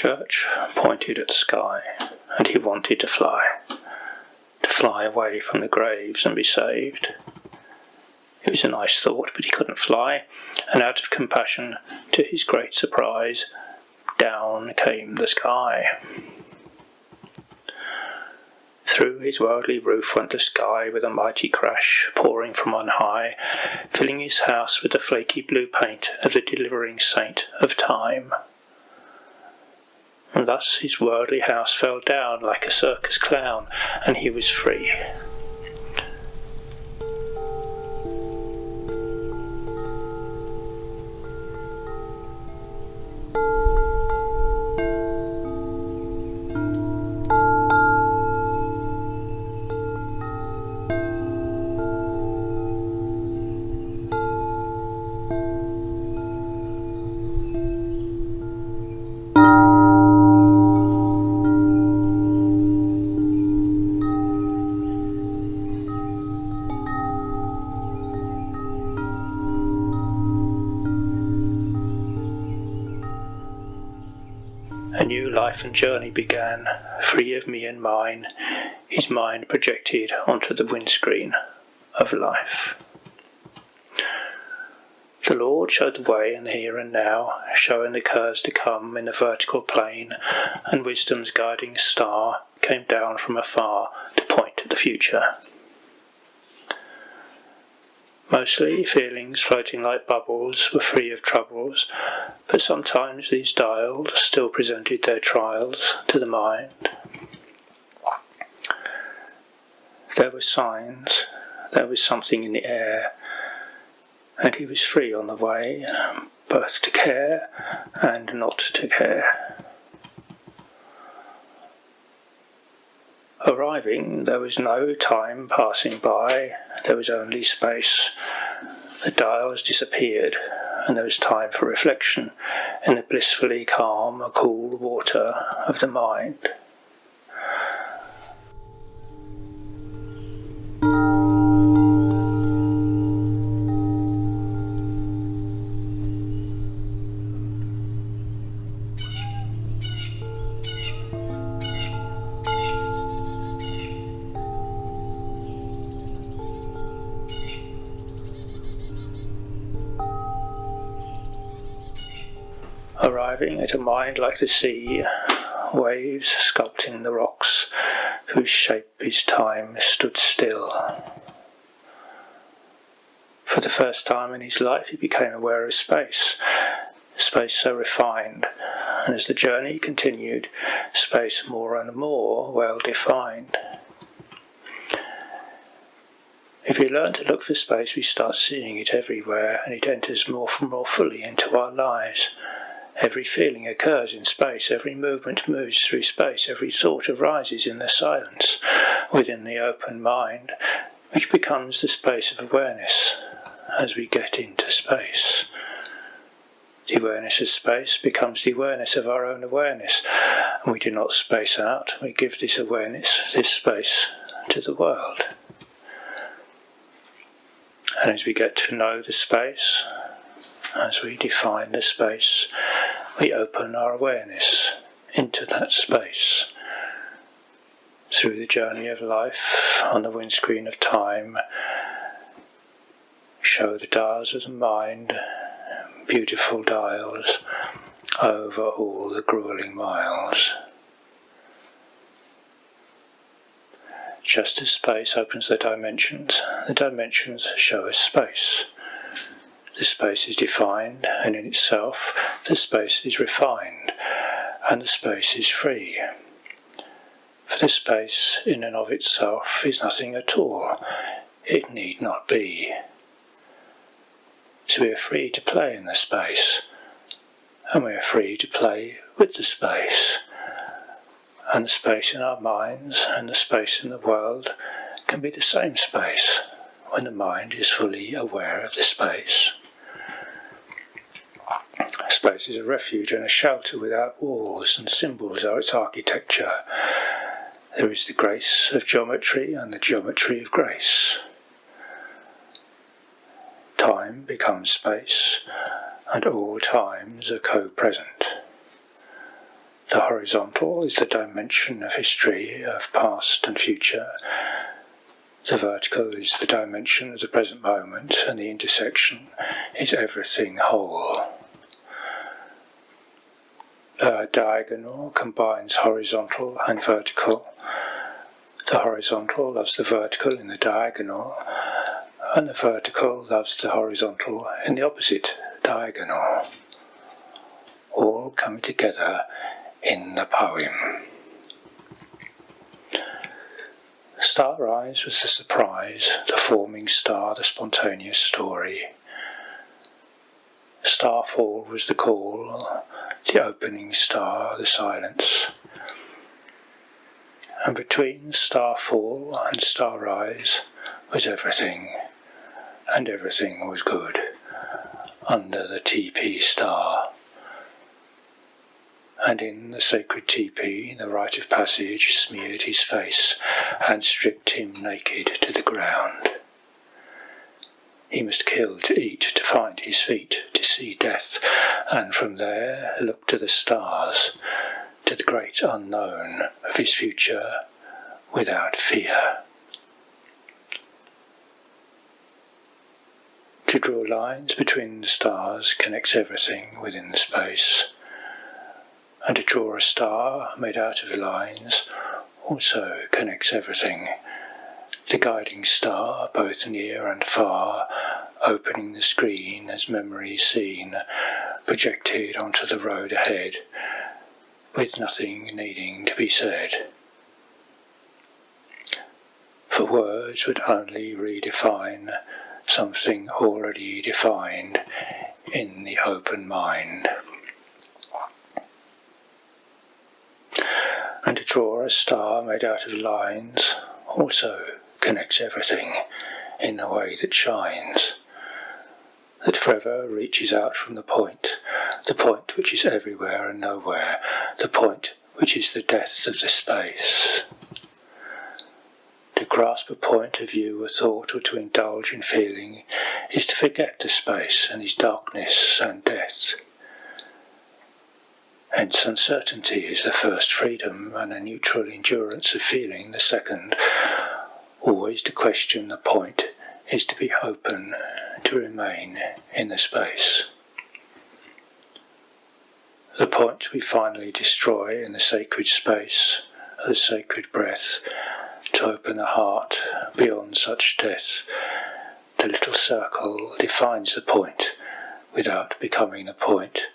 church pointed at the sky, and he wanted to fly away from the graves and be saved. It was a nice thought, but he couldn't fly, and out of compassion, to his great surprise, down came the sky. Through his worldly roof went the sky with a mighty crash, pouring from on high, filling his house with the flaky blue paint of the delivering saint of time. And thus his worldly house fell down like a circus clown, and he was free. A new life and journey began, free of me and mine, his mind projected onto the windscreen of life. The Lord showed the way in the here and now, showing the curves to come in a vertical plane, and wisdom's guiding star came down from afar to point to the future. Mostly feelings floating like bubbles were free of troubles, but sometimes these dials still presented their trials to the mind. There were signs, there was something in the air, and he was free on the way, both to care and not to care. Arriving, there was no time passing by, there was only space. The dials disappeared, and there was time for reflection in the blissfully calm, cool water of the mind. Arriving at a mind like the sea, waves sculpting the rocks, whose shape is time stood still. For the first time in his life he became aware of space so refined, and as the journey continued, space more and more well defined. If we learn to look for space, we start seeing it everywhere, and it enters more fully into our lives. Every feeling occurs in space, every movement moves through space, every thought arises in the silence within the open mind, which becomes the space of awareness as we get into space. The awareness of space becomes the awareness of our own awareness, and we do not space out, we give this awareness, this space, to the world. And as we get to know the space, as we define the space, we open our awareness into that space. Through the journey of life, on the windscreen of time, show the dials of the mind, beautiful dials, over all the grueling miles. Just as space opens the dimensions show us space. The space is defined, and in itself the space is refined, and the space is free. For the space in and of itself is nothing at all. It need not be. So we are free to play in the space, and we are free to play with the space. And the space in our minds and the space in the world can be the same space when the mind is fully aware of the space. Space is a refuge and a shelter without walls, and symbols are its architecture. There is the grace of geometry and the geometry of grace. Time becomes space, and all times are co-present. The horizontal is the dimension of history, of past and future. The vertical is the dimension of the present moment, and the intersection is everything whole. The diagonal combines horizontal and vertical. The horizontal loves the vertical in the diagonal, and the vertical loves the horizontal in the opposite diagonal, all coming together in the poem. Starrise was the surprise, the forming star, the spontaneous story. Starfall was the call, the opening star, the silence. And between starfall and starrise was everything, and everything was good, under the teepee star. And in the sacred teepee, the rite of passage smeared his face and stripped him naked to the ground. He must kill to eat, to find his feet, to see death, and from there look to the stars, to the great unknown of his future without fear. To draw lines between the stars connects everything within the space. And to draw a star made out of lines also connects everything. The guiding star, both near and far, opening the screen as memory seen, projected onto the road ahead, with nothing needing to be said. For words would only redefine something already defined in the open mind. And to draw a star made out of lines also connects everything in a way that shines, that forever reaches out from the point which is everywhere and nowhere, the point which is the death of the space. To grasp a point of view, a thought, or to indulge in feeling is to forget the space and its darkness and death. Hence uncertainty is the first freedom, and a neutral endurance of feeling the second. Always to question the point is to be open, to remain in the space. The point we finally destroy in the sacred space, the sacred breath, to open the heart beyond such death. The little circle defines the point without becoming the point,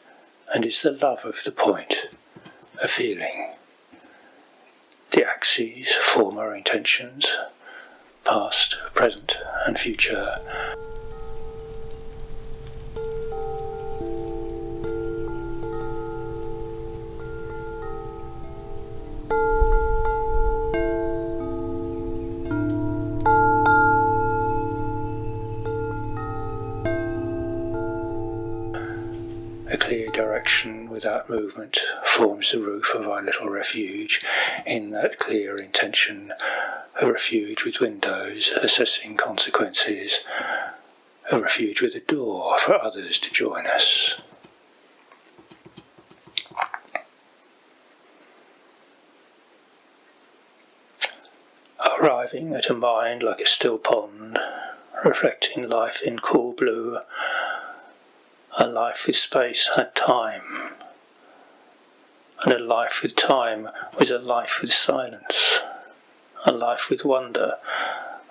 and is the love of the point, a feeling. The axes form our intentions, past, present, and future. A clear direction without movement forms the roof of our little refuge. In that clear intention, a refuge with windows, assessing consequences, a refuge with a door for others to join us. Arriving at a mind like a still pond, reflecting life in cool blue, a life with space and time, and a life with time was a life with silence, a life with wonder,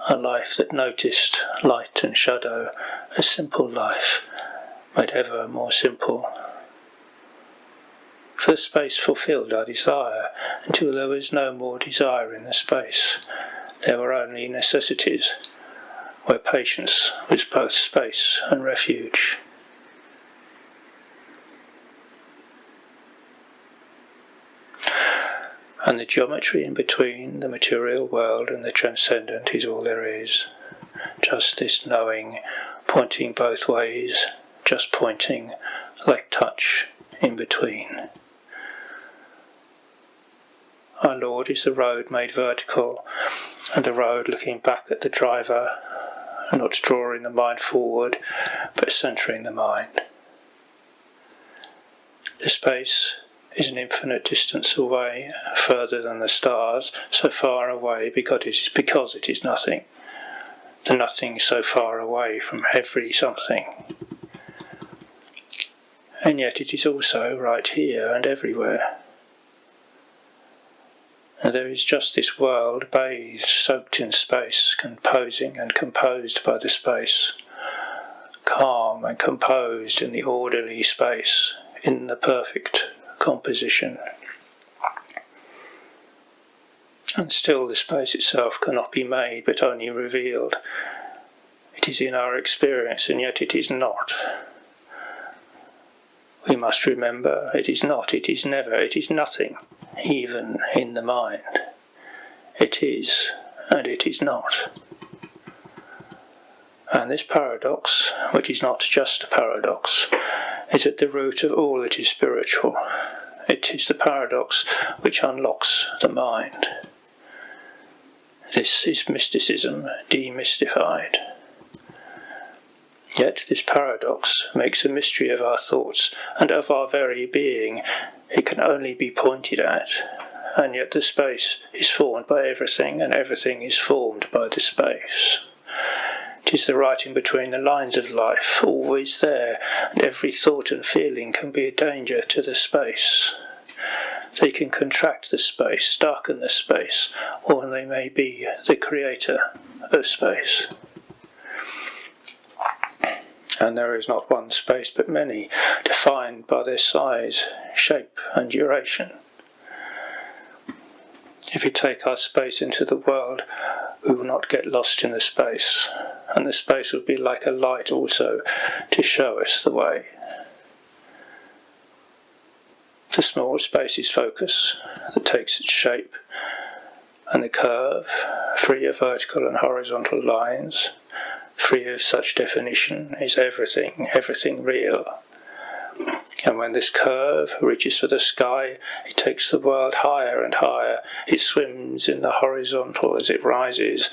a life that noticed light and shadow, a simple life made ever more simple. For the space fulfilled our desire until there was no more desire in the space. There were only necessities, where patience was both space and refuge. And the geometry in between the material world and the transcendent is all there is. Just this knowing, pointing both ways, just pointing, like touch in between. Our Lord is the road made vertical, and the road looking back at the driver, not drawing the mind forward, but centering the mind. The space is an infinite distance away, further than the stars, so far away because it is nothing. The nothing so far away from every something. And yet it is also right here and everywhere. And there is just this world bathed, soaked in space, composing and composed by the space, calm and composed in the orderly space, in the perfect composition. And still the space itself cannot be made, but only revealed. It is in our experience, and yet it is not. We must remember, it is not, it is never, it is nothing, even in the mind. It is, and it is not. And this paradox, which is not just a paradox, is at the root of all that is spiritual. It is the paradox which unlocks the mind. This is mysticism demystified. Yet this paradox makes a mystery of our thoughts and of our very being. It can only be pointed at, and yet the space is formed by everything, and everything is formed by the space. It is the writing between the lines of life, always there, and every thought and feeling can be a danger to the space. They can contract the space, darken the space, or they may be the creator of space. And there is not one space but many, defined by their size, shape and duration. If we take our space into the world, we will not get lost in the space, and the space will be like a light also to show us the way. The small space is focus that takes its shape, and the curve, free of vertical and horizontal lines, free of such definition, is everything real. And when this curve reaches for the sky, it takes the world higher and higher. It swims in the horizontal as it rises,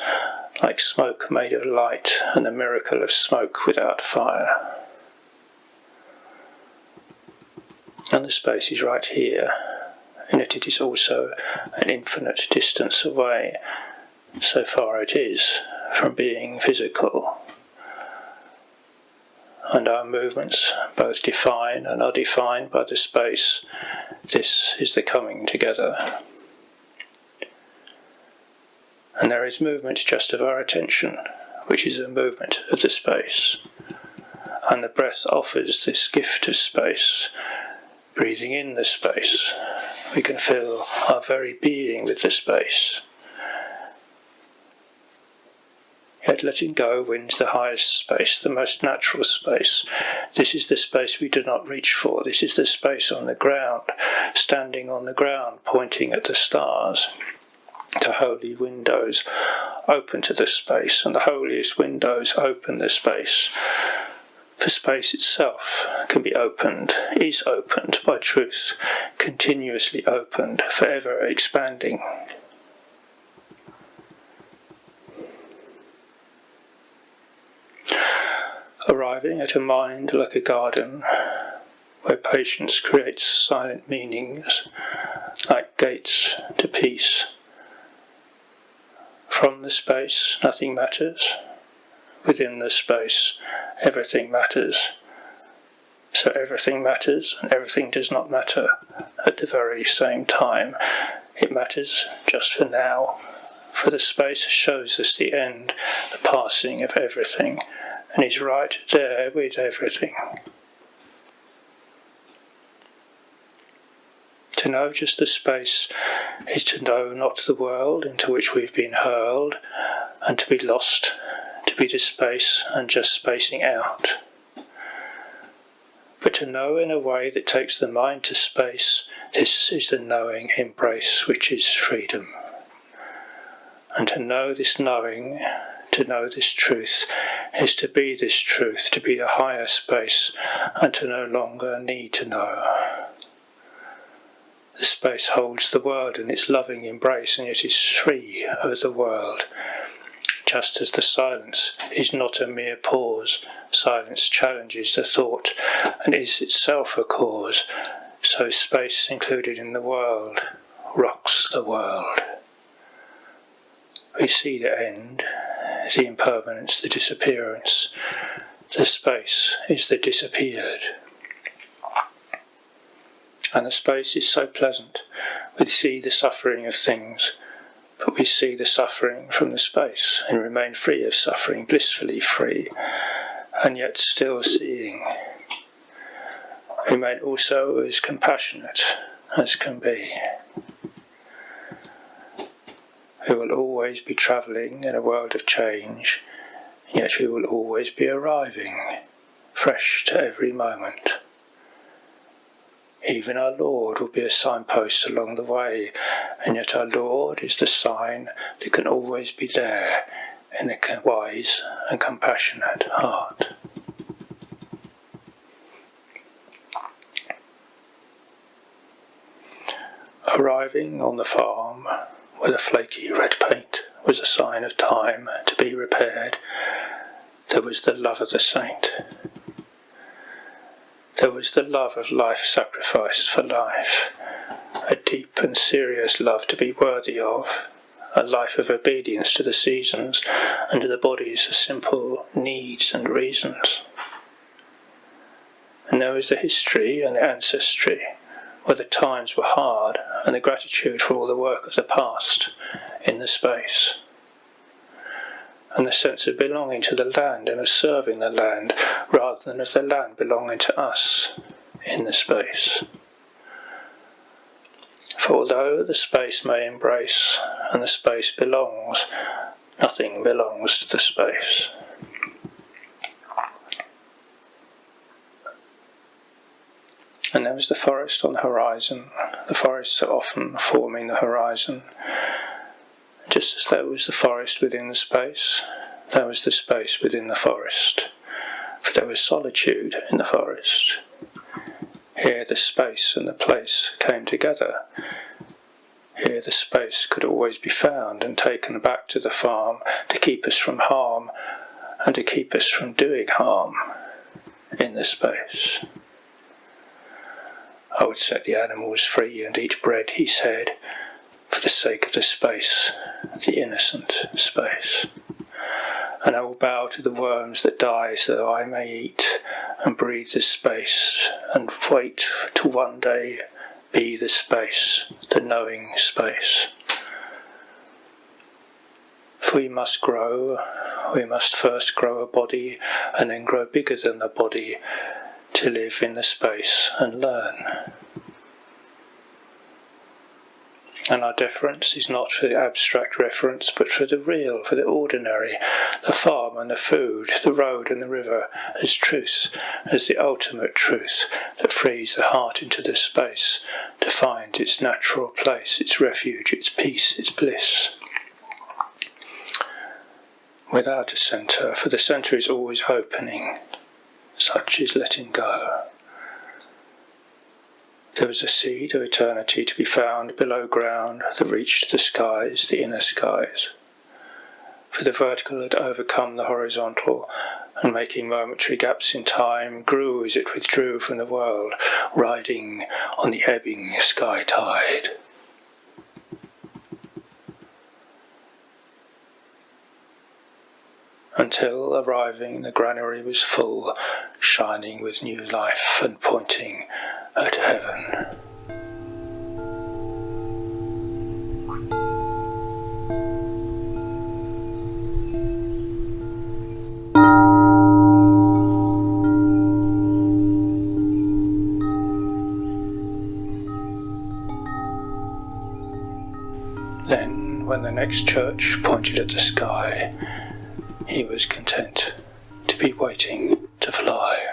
like smoke made of light, and the miracle of smoke without fire. And the space is right here, and yet it is also an infinite distance away, so far it is from being physical. And our movements both define and are defined by the space. This is the coming together. And there is movement just of our attention, which is a movement of the space. And the breath offers this gift of space. Breathing in the space, we can fill our very being with the space. Yet letting go wins the highest space, the most natural space. This is the space we do not reach for. This is the space on the ground, standing on the ground, pointing at the stars. The holy windows open to the space, and the holiest windows open the space. For space itself can be opened, is opened by truth, continuously opened, forever expanding. Arriving at a mind like a garden, where patience creates silent meanings, like gates to peace. From the space, nothing matters. Within the space, everything matters. So everything matters, and everything does not matter at the very same time. It matters just for now, for the space shows us the end, the passing of everything, and is right there with everything. To know just the space is to know not the world into which we've been hurled, and to be lost, to be the space and just spacing out. But to know in a way that takes the mind to space, this is the knowing embrace which is freedom. And to know this knowing, to know this truth, is to be this truth, to be the higher space, and to no longer need to know. The space holds the world in its loving embrace, and yet is free of the world. Just as the silence is not a mere pause, silence challenges the thought and is itself a cause. So space included in the world rocks the world. We see the end, the impermanence, the disappearance. The space is the disappeared. And the space is so pleasant. We see the suffering of things, but we see the suffering from the space and remain free of suffering, blissfully free, and yet still seeing. We remain also as compassionate as can be. We will always be travelling in a world of change, yet we will always be arriving, fresh to every moment. Even our Lord will be a signpost along the way, and yet our Lord is the sign that can always be there in a wise and compassionate heart. Arriving on the farm where the flaky red paint was a sign of time to be repaired, there was the love of the saint. There was the love of life sacrificed for life, a deep and serious love to be worthy of, a life of obedience to the seasons and to the body's simple needs and reasons. And there was the history and the ancestry, where the times were hard, and the gratitude for all the work of the past in the space. And the sense of belonging to the land and of serving the land, rather than of the land belonging to us in the space. For although the space may embrace, and the space belongs, nothing belongs to the space. And there was the forest on the horizon, the forest so often forming the horizon. Just as there was the forest within the space, there was the space within the forest. For there was solitude in the forest. Here the space and the place came together. Here the space could always be found and taken back to the farm to keep us from harm and to keep us from doing harm in the space. I would set the animals free and eat bread, he said, for the sake of the space, the innocent space. And I will bow to the worms that die so that I may eat and breathe the space and wait to one day be the space, the knowing space. For we must grow, we must first grow a body and then grow bigger than the body to live in the space and learn. And our deference is not for the abstract reference, but for the real, for the ordinary, the farm and the food, the road and the river, as truth, as the ultimate truth that frees the heart into the space to find its natural place, its refuge, its peace, its bliss. Without a centre, for the centre is always opening, such is letting go. There was a seed of eternity to be found below ground that reached the skies, the inner skies. For the vertical had overcome the horizontal, and making momentary gaps in time, grew as it withdrew from the world, riding on the ebbing sky tide. Until, arriving, the granary was full, shining with new life and pointing at heaven. Then, when the next church pointed at the sky, he was content to be waiting to fly.